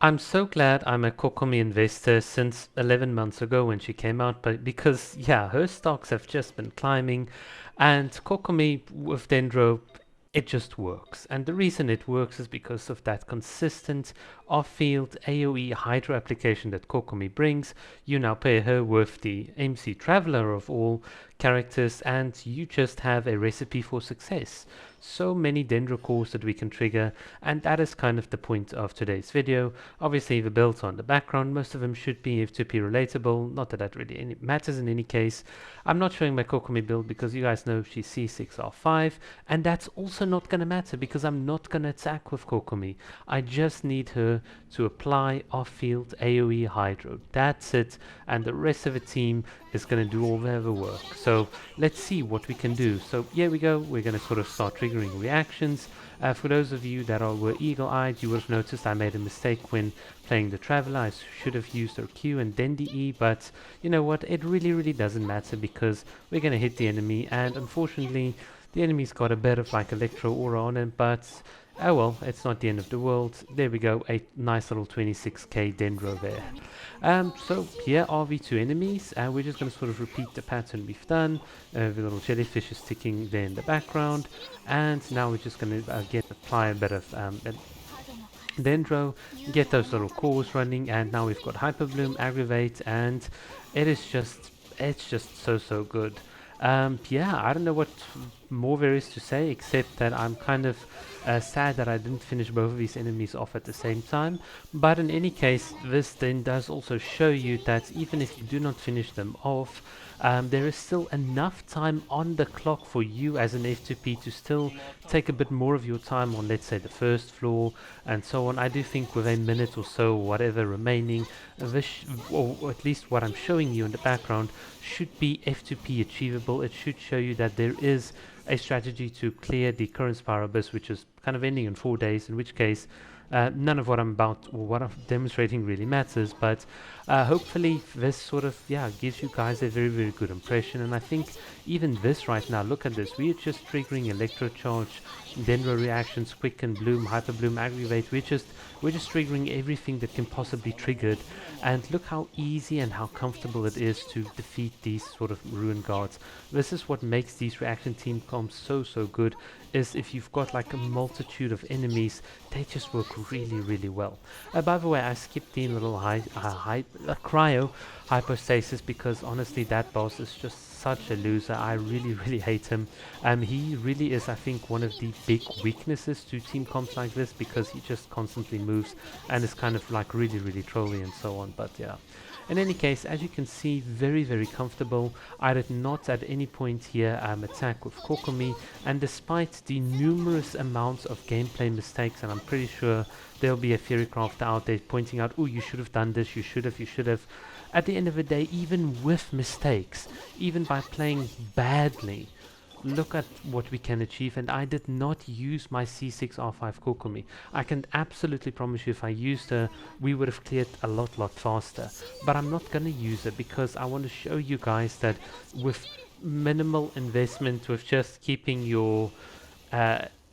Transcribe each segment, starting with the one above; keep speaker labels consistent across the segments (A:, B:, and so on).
A: I'm so glad I'm a Kokomi investor since 11 months ago when she came out, but because, yeah, her stocks have just been climbing, and Kokomi with Dendro, it just works. And the reason it works is because of that consistent off-field AoE hydro application that Kokomi brings. You now pair her with the MC Traveler of all characters, and you just have a recipe for success. So many Dendro cores that we can trigger, and that is kind of the point of today's video. Obviously, the builds on the background, most of them should be F2P relatable, not that that really matters in any case. I'm not showing my Kokomi build because you guys know she's C6R5, and that's also not going to matter because I'm not going to attack with Kokomi. I just need her to apply off-field AoE Hydro. That's it, and the rest of the team is going to do all the other work. So let's see what we can do. So here we go, we're going to sort of start triggering reactions. For those of you that were eagle-eyed, you would have noticed I made a mistake when playing the Traveler. I should have used her Q and then the E, but you know what, it really doesn't matter because we're going to hit the enemy, and unfortunately the enemy's got a bit of like Electro Aura on it, but oh well, it's not the end of the world. There we go, a nice little 26k Dendro there. So here are the two enemies, and we're just going to sort of repeat the pattern we've done. The little jellyfish is ticking there in the background, and now we're just going to again apply a bit of Dendro, get those little cores running, and now we've got Hyperbloom, Aggravate, and it's just so good. Yeah, I don't know what more there is to say except that I'm kind of sad that I didn't finish both of these enemies off at the same time. But in any case, this then does also show you that even if you do not finish them off, there is still enough time on the clock for you as an F2P to still take a bit more of your time on, let's say, the first floor and so on. I do think with a minute or so, whatever remaining, this or at least what I'm showing you in the background, should be F2P achievable. It should show you that there is a strategy to clear the current Spiral Abyss, which is kind of ending in 4 days, in which case none of what I'm about or what I'm demonstrating really matters, but hopefully this sort of gives you guys a very good impression. And I think even this right now, look at this, we are just triggering Electrocharge, Dendro reactions, Quicken, Bloom, Hyper Bloom, Aggravate. We're just triggering everything that can possibly triggered, and look how easy and how comfortable it is to defeat these sort of Ruin Guards. This is what makes these reaction team comps so good, is if you've got like a multitude of enemies, they just work really well. By the way, I skipped the little cryo hypostasis because honestly that boss is just such a loser. I really hate him. He really is, I think, one of the big weaknesses to team comps like this because he just constantly moves and is kind of like really trolly and so on. But yeah. In any case, as you can see, very comfortable. I did not at any point here attack with Kokomi, and despite the numerous amounts of gameplay mistakes, and I'm pretty sure there'll be a theory crafter out there pointing out, oh, you should have done this, you should have. At the end of the day, even with mistakes, even by playing badly, look at what we can achieve. And I did not use my C6R5 Kokomi. I can absolutely promise you if I used her, we would have cleared a lot faster. But I'm not going to use it because I want to show you guys that with minimal investment, with just keeping your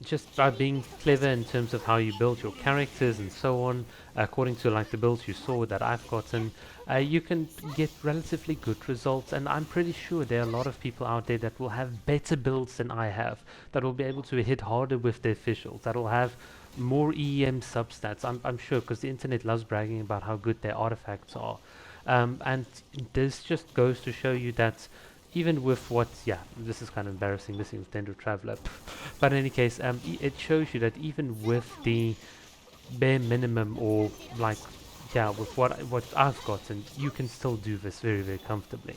A: just by being clever in terms of how you build your characters and so on, according to like the builds you saw that I've gotten, you can get relatively good results. And I'm pretty sure there are a lot of people out there that will have better builds than I have, that will be able to hit harder with their officials, that will have more EM substats. I'm sure, because the internet loves bragging about how good their artifacts are. And this just goes to show you that even with what, this is kind of embarrassing, missing with Dendro Traveler. But in any case, it shows you that even with the bare minimum, or like, with what I've gotten, you can still do this very comfortably.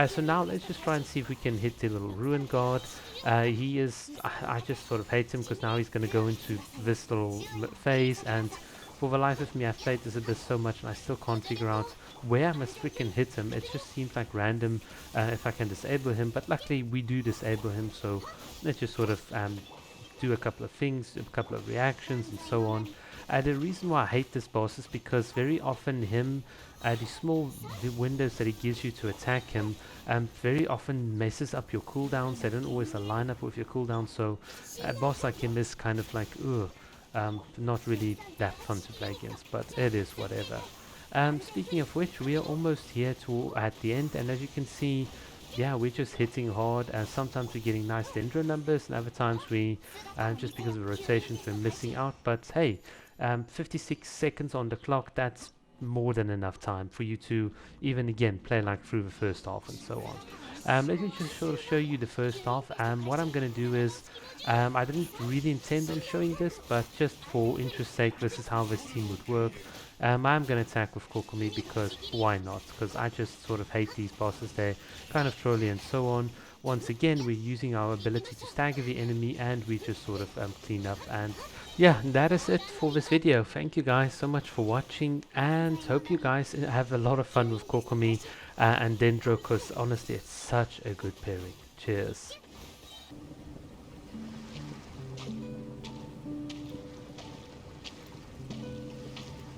A: So now let's just try and see if we can hit the little Ruin Guard. He is, I just sort of hate him because now he's going to go into this little phase, and for the life of me, I've played this abyss so much and I still can't figure out where I must freaking hit him. It just seems like random if I can disable him, but luckily we do disable him, so let's just sort of do a couple of things, a couple of reactions and so on. The reason why I hate this boss is because very often the small windows that he gives you to attack him very often messes up your cooldowns. They don't always align up with your cooldowns, so a boss like him is kind of like, ugh. Not really that fun to play against, but it is whatever. Speaking of which, we are almost here to at the end, and as you can see, yeah, we're just hitting hard. Sometimes we're getting nice Dendro numbers, and other times we, just because of rotations, we're missing out. But hey, 56 seconds on the clock, that's more than enough time for you to even again play like through the first half and so on. Let me just sort of show you the first half. What I'm going to do is, I didn't really intend on showing this, but just for interest sake, this is how this team would work. I'm going to attack with Kokomi because why not? Because I just sort of hate these bosses. They're kind of trolly and so on. Once again, we're using our ability to stagger the enemy, and we just sort of clean up. And yeah, that is it for this video. Thank you guys so much for watching, and hope you guys have a lot of fun with Kokomi and Dendro, because honestly, it's such a good pairing. Cheers.